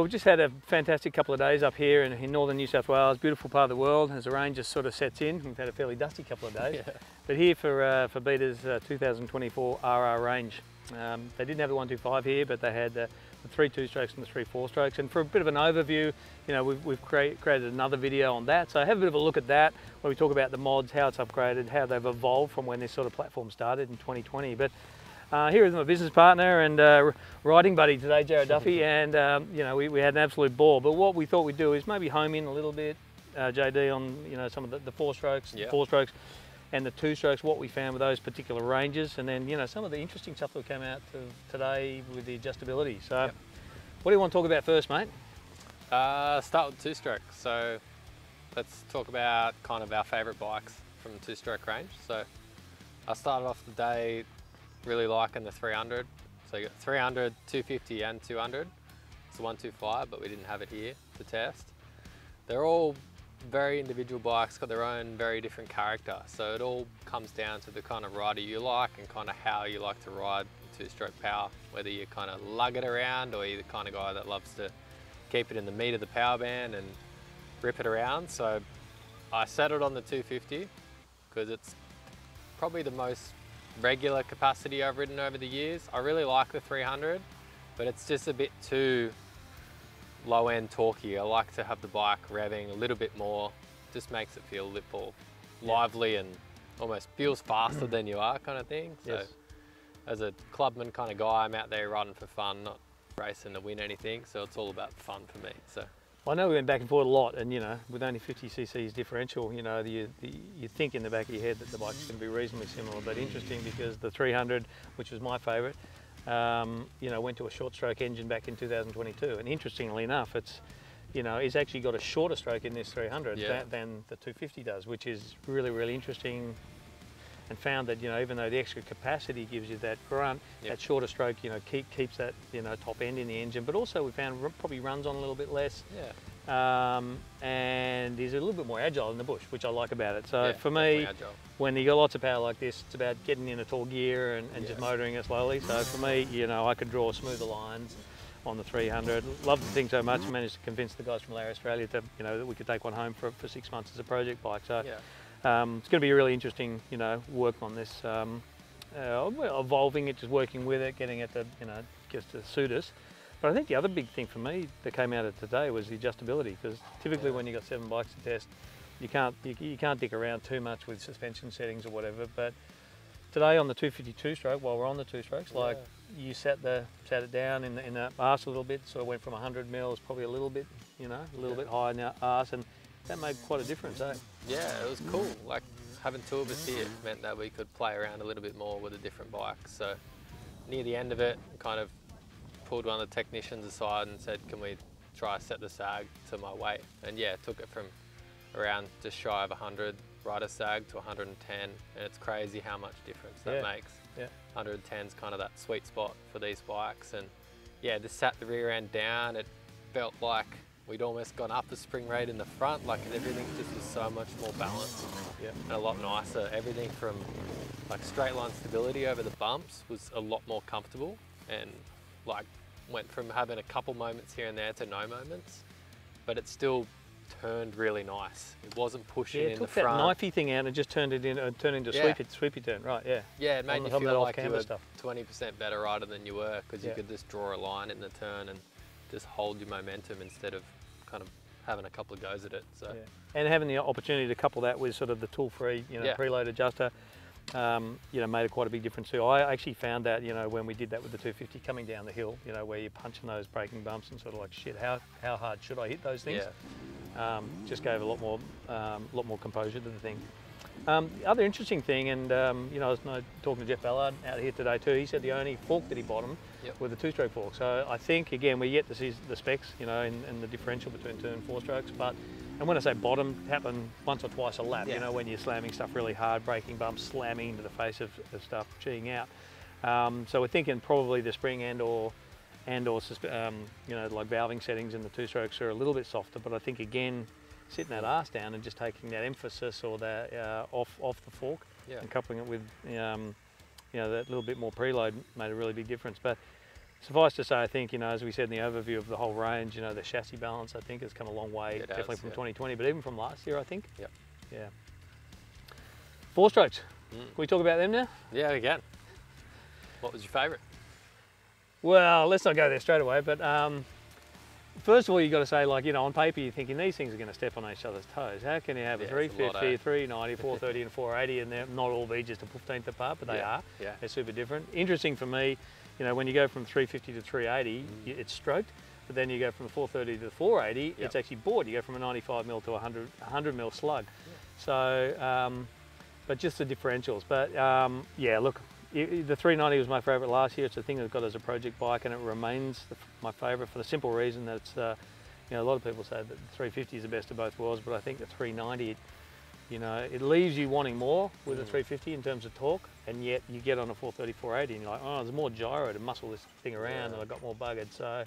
Well, we've just had a fantastic couple of days up here in northern New South Wales, beautiful part of the world, as the rain just sort of sets in. We've had a fairly dusty couple of days, Yeah. but here for Beta's 2024 RR range. They didn't have the 125 here, but they had the 3 2-strokes and the 3 4-strokes. And for a bit of an overview, you know, we've created another video on that. So have a bit of a look at that, where we talk about the mods, how it's upgraded, how they've evolved from when this sort of platform started in 2020. But here is my business partner and riding buddy today, Jared Duffy, and you know, we had an absolute ball. But what we thought we'd do is maybe home in a little bit, JD, on, you know, some of the 4-strokes, yep. the 4-strokes, and the 2-strokes, what we found with those particular ranges, and then, you know, some of the interesting stuff that came out today with the adjustability. So, yep. What do you want to talk about first, mate? Start with 2-stroke. So let's talk about kind of our favourite bikes from the 2-stroke range. So I started off the day really liking the 300. So you got 300, 250 and 200. It's a 125, but we didn't have it here to test. They're all very individual bikes, got their own very different character. So it all comes down to the kind of rider you like and kind of how you like to ride 2-stroke power, whether you kind of lug it around or you're the kind of guy that loves to keep it in the meat of the power band and rip it around. So I set it on the 250 because it's probably the most regular capacity I've ridden over the years. I really like the 300, but it's just a bit too low-end torquey. I like to have the bike revving a little bit more. Just makes it feel a little more lively and almost feels faster than you are, kind of thing. So Yes. As a clubman kind of guy, I'm out there riding for fun, not racing to win anything. So it's all about fun for me. So I know we went back and forth a lot, and, you know, with only 50cc's differential, you know, you think in the back of your head that the bike's going to be reasonably similar, but interesting because the 300, which was my favourite, you know, went to a short stroke engine back in 2022, and interestingly enough, it's actually got a shorter stroke in this 300 than the 250 does, which is really, really interesting. And found that, you know, even though the extra capacity gives you that grunt, that shorter stroke, you know, keeps that, you know, top end in the engine. But also we found probably runs on a little bit less, and is a little bit more agile in the bush, which I like about it. So for me, when you got lots of power like this, it's about getting in a tall gear and just motoring it slowly. So for me, you know, I could draw smoother lines on the 300. Loved the thing so much, managed to convince the guys from Larry Australia to, you know, that we could take one home for 6 months as a project bike. So. It's going to be really interesting, you know, work on this, evolving it, just working with it, getting it to, you know, just to suit us. But I think the other big thing for me that came out of today was the adjustability, because typically when you've got 7 bikes to test, you can't dick around too much with suspension settings or whatever. But today on the 252 stroke, while we're on the 2-strokes, like you sat it down in the arse a little bit, sort of went from 100 mils, probably a little bit, you know, a little bit higher in the arse, and that made quite a difference, eh? Yeah, it was cool. Like having 2 of us here meant that we could play around a little bit more with the different bikes. So near the end of it, kind of pulled one of the technicians aside and said, can we try set the sag to my weight? And yeah, took it from around just shy of 100 rider sag to 110, and it's crazy how much difference that makes. 110 is kind of that sweet spot for these bikes, and yeah, just sat the rear end down. It felt like we'd almost gone up the spring rate in the front, like everything just was so much more balanced and a lot nicer. Everything from like straight line stability over the bumps was a lot more comfortable, and like went from having a couple moments here and there to no moments, but it still turned really nice. It wasn't pushing in the front. It took that knifey thing out and just turned into a sweepy turn, right, Yeah, it made you feel like you were 20% better rider than you were, because you could just draw a line in the turn and just hold your momentum instead of kind of having a couple of goes at it. So and having the opportunity to couple that with sort of the tool-free, you know, preload adjuster, you know, made quite a big difference too. I actually found that, you know, when we did that with the 250 coming down the hill, you know, where you're punching those braking bumps and sort of like, shit, how hard should I hit those things? Just gave a lot more composure to the thing. The other interesting thing, and you know, I was talking to Jeff Ballard out here today too. He said the only fork that he bottomed were the 2-stroke fork. So I think again we're yet to see the specs, you know, and the differential between 2 and 4 strokes. But and when I say bottom, it happened once or twice a lap. You know, when you're slamming stuff really hard, braking bumps, slamming into the face of stuff, cheating out. So we're thinking probably the spring and or you know, like valving settings in the 2-strokes are a little bit softer. But I think again, sitting that arse down and just taking that emphasis or that off the fork and coupling it with you know, that little bit more preload made a really big difference. But Suffice to say, I think, as we said in the overview of the whole range, the chassis balance, I think, has come a long way, definitely from 2020, but even from last year, I think. Yep. Yeah. 4-strokes. Can we talk about them now? Yeah, we can. What was your favourite? Well, let's not go there straight away, but first of all, you've got to say, on paper, you're thinking these things are going to step on each other's toes. How can you have a 350, 390, 430 and 480 and they're not all be just a 15th apart, but they are. Yeah. They're super different. Interesting for me, when you go from 350 to 380, it's stroked, but then you go from the 430 to the 480, it's actually bored. You go from a 95 mil to a 100 mil slug. Yeah. So, but just the differentials. But yeah, look, the 390 was my favourite last year. It's the thing that got as a project bike, and it remains my favourite for the simple reason that it's, a lot of people say that the 350 is the best of both worlds, but I think the 390, it leaves you wanting more with the 350 in terms of torque, and yet you get on a 430, 480, and you're like, oh, there's more gyro to muscle this thing around, and I got more buggered. So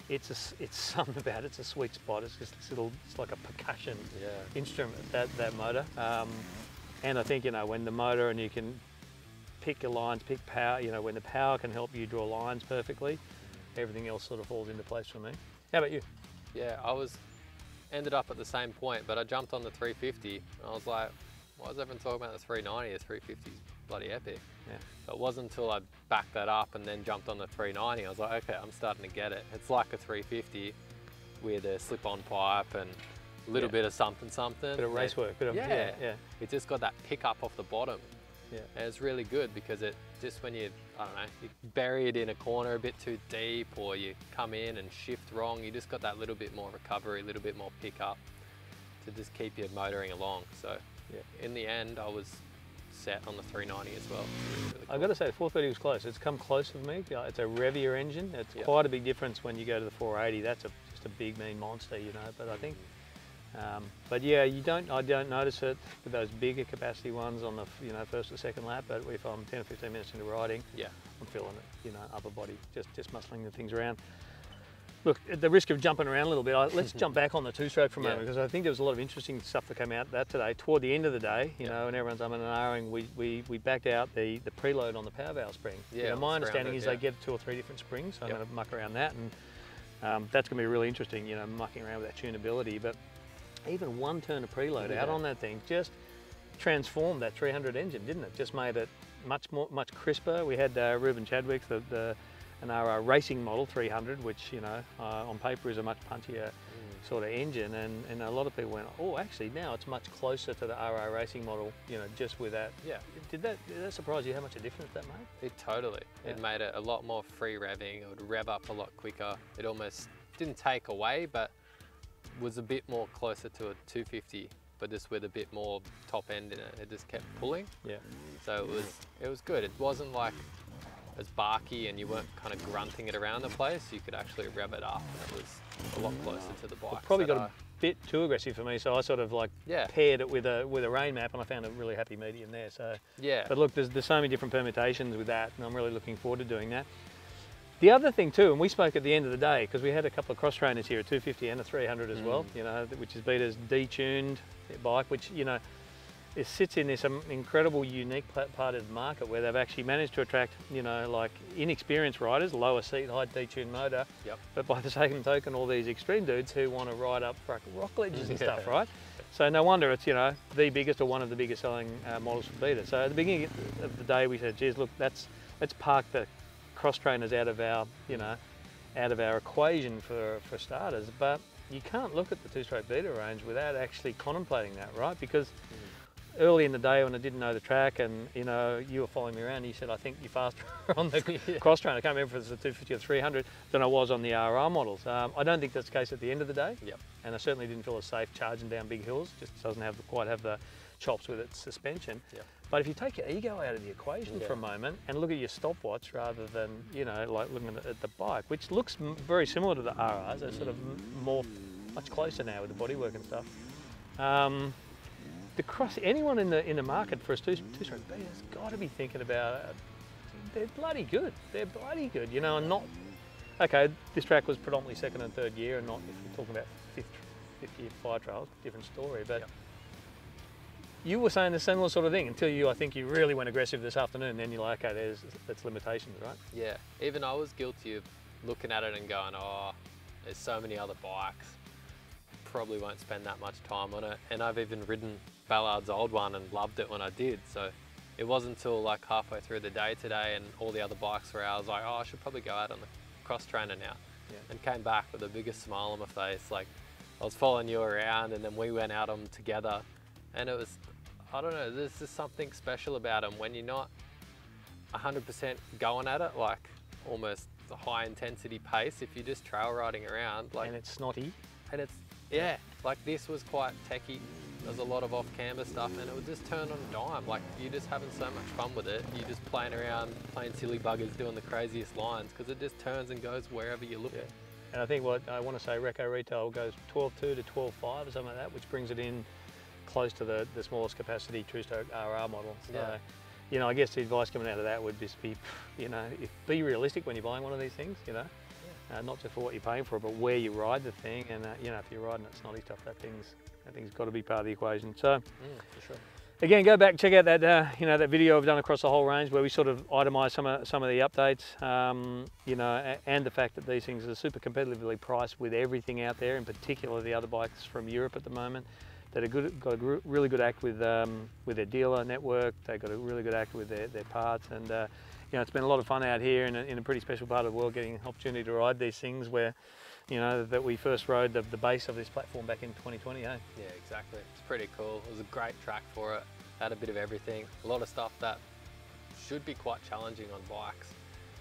it's something about it. It's a sweet spot. It's just this little, it's like a percussion instrument, that motor. And I think, when the motor, and you can pick your lines, pick power, when the power can help you draw lines perfectly, everything else sort of falls into place for me. How about you? Yeah, ended up at the same point, but I jumped on the 350 and I was like, why is everyone talking about the 390? The 350 is bloody epic. Yeah. So it wasn't until I backed that up and then jumped on the 390, I was like, okay, I'm starting to get it. It's like a 350 with a slip-on pipe and a little bit of something. Bit of race work. Yeah. It just got that pickup off the bottom. Yeah. And it's really good because it just when you, I don't know, you bury it in a corner a bit too deep, or you come in and shift wrong, you just got that little bit more recovery, a little bit more pickup to just keep you motoring along. So in the end, I was set on the 390 as well. Really cool. I've got to say, the 430 was close. It's come close with me. It's a revier engine. It's quite a big difference when you go to the 480. That's just a big, mean monster, But I think. But yeah, I don't notice it with those bigger capacity ones on the first or second lap. But if I'm 10 or 15 minutes into riding, I'm feeling it. Upper body, just muscling the things around. Look, at the risk of jumping around a little bit, let's jump back on the 2-stroke for a moment, because I think there was a lot of interesting stuff that came out of that today. Toward the end of the day, and everyone's umming and ahhing, we backed out the preload on the power valve spring. Yeah, my understanding is they get 2 or 3 different springs, so I'm going to muck around that, and that's going to be really interesting, mucking around with that tunability. But even one turn of preload out on that thing just transformed that 300 engine, didn't it? Just made it much crisper. We had Ruben Chadwick's an RR racing model 300, which on paper is a much punchier sort of engine, and a lot of people went, oh, actually now it's much closer to the RR racing model, just with that. Yeah. Did that surprise you how much a difference that made? It totally. Yeah. It made it a lot more free revving. It would rev up a lot quicker. It almost didn't take away, but was a bit more closer to a 250, but just with a bit more top end in it. It just kept pulling. Yeah. So it was good. It wasn't like as barky, and you weren't kind of grunting it around the place. You could actually rev it up, and it was a lot closer to the bike. It probably got a bit too aggressive for me, so I sort of paired it with a rain map, and I found a really happy medium there. So yeah. But look, there's so many different permutations with that, and I'm really looking forward to doing that. The other thing too, and we spoke at the end of the day, because we had a couple of cross trainers here, a 250 and a 300 as well, which is Beta's detuned bike, which it sits in this incredible, unique part of the market where they've actually managed to attract, like inexperienced riders, lower seat, high detuned motor, but by the same token, all these extreme dudes who want to ride up rock ledges and stuff, right? So no wonder it's, the biggest or one of the biggest selling models for Beta. So at the beginning of the day, we said, geez, look, let's park the cross trainers out of our, out of our equation for starters. But you can't look at the 2-stroke Beta range without actually contemplating that, right? Because early in the day when I didn't know the track, and you were following me around, and you said, I think you're faster on the cross trainer. I can't remember if it's the 250 or 300 than I was on the RR models. I don't think that's the case at the end of the day. Yep. And I certainly didn't feel as safe charging down big hills. Just doesn't quite have the chops with its suspension. Yep. But if you take your ego out of the equation for a moment and look at your stopwatch rather than, like looking at the bike, which looks very similar to the RRs, they're sort of much closer now with the bodywork and stuff. Anyone in the market for a 2-stroke Beta has got to be thinking about it. They're bloody good. They're bloody good, and not, okay, this track was predominantly 2nd and 3rd year, and not if you're talking about fifth year fire trials, different story, but you were saying the similar sort of thing until I think you really went aggressive this afternoon. Then you're like, okay, that's limitations, right? Yeah, even I was guilty of looking at it and going, oh, there's so many other bikes. Probably won't spend that much time on it. And I've even ridden Ballard's old one and loved it when I did. So it wasn't until like halfway through the day today and all the other bikes were out, I was like, oh, I should probably go out on the cross trainer now. Yeah. And came back with the biggest smile on my face. Like, I was following you around and then we went out on them together. And it was, I don't know, there's just something special about them when you're not 100% going at it, like almost a high intensity pace. If you're just trail riding around, like, and it's snotty, and it's, yeah, like this was quite techie. There's a lot of off-camber stuff and it would just turn on a dime. Like, you're just having so much fun with it. You're just playing around, playing silly buggers, doing the craziest lines because it just turns and goes wherever you're looking. Yeah. And I think what I want to say, Reco Retail goes 12.2 to 12.5 or something like that, which brings it in close to the smallest capacity two-stroke RR model. So, yeah. You know, I guess the advice coming out of that would just be, you know, be realistic when you're buying one of these things, you know. Not just for what you're paying for, but where you ride the thing, and you know, if you're riding it snotty stuff, that thing's got to be part of the equation. So, for sure. Again, go back, check out that you know, that video I've done across the whole range where we sort of itemise some of the updates, you know, and the fact that these things are super competitively priced with everything out there, in particular the other bikes from Europe at the moment that are got a really good act with their dealer network. They've got a really good act with their parts, and you know, it's been a lot of fun out here in a pretty special part of the world, getting an opportunity to ride these things where, you know, that we first rode the base of this platform back in 2020, eh? Yeah, exactly. It's pretty cool. It was a great track for it. Had a bit of everything. A lot of stuff that should be quite challenging on bikes.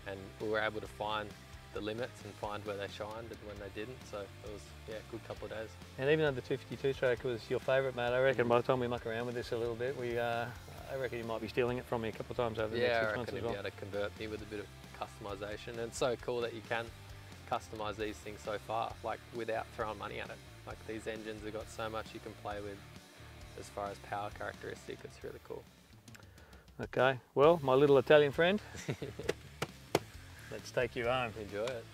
And we were able to find the limits and find where they shined and when they didn't. So it was, yeah, a good couple of days. And even though the 252 stroke was your favourite, mate, I reckon by the time we muck around with this a little bit, I reckon you might be stealing it from me a couple of times over the next 6 months as well. Yeah, I reckon you'll be able to convert me with a bit of customisation. And it's so cool that you can customise these things so far, like without throwing money at it. Like, these engines have got so much you can play with as far as power characteristic. It's really cool. Okay, well, my little Italian friend, let's take you home. Enjoy it.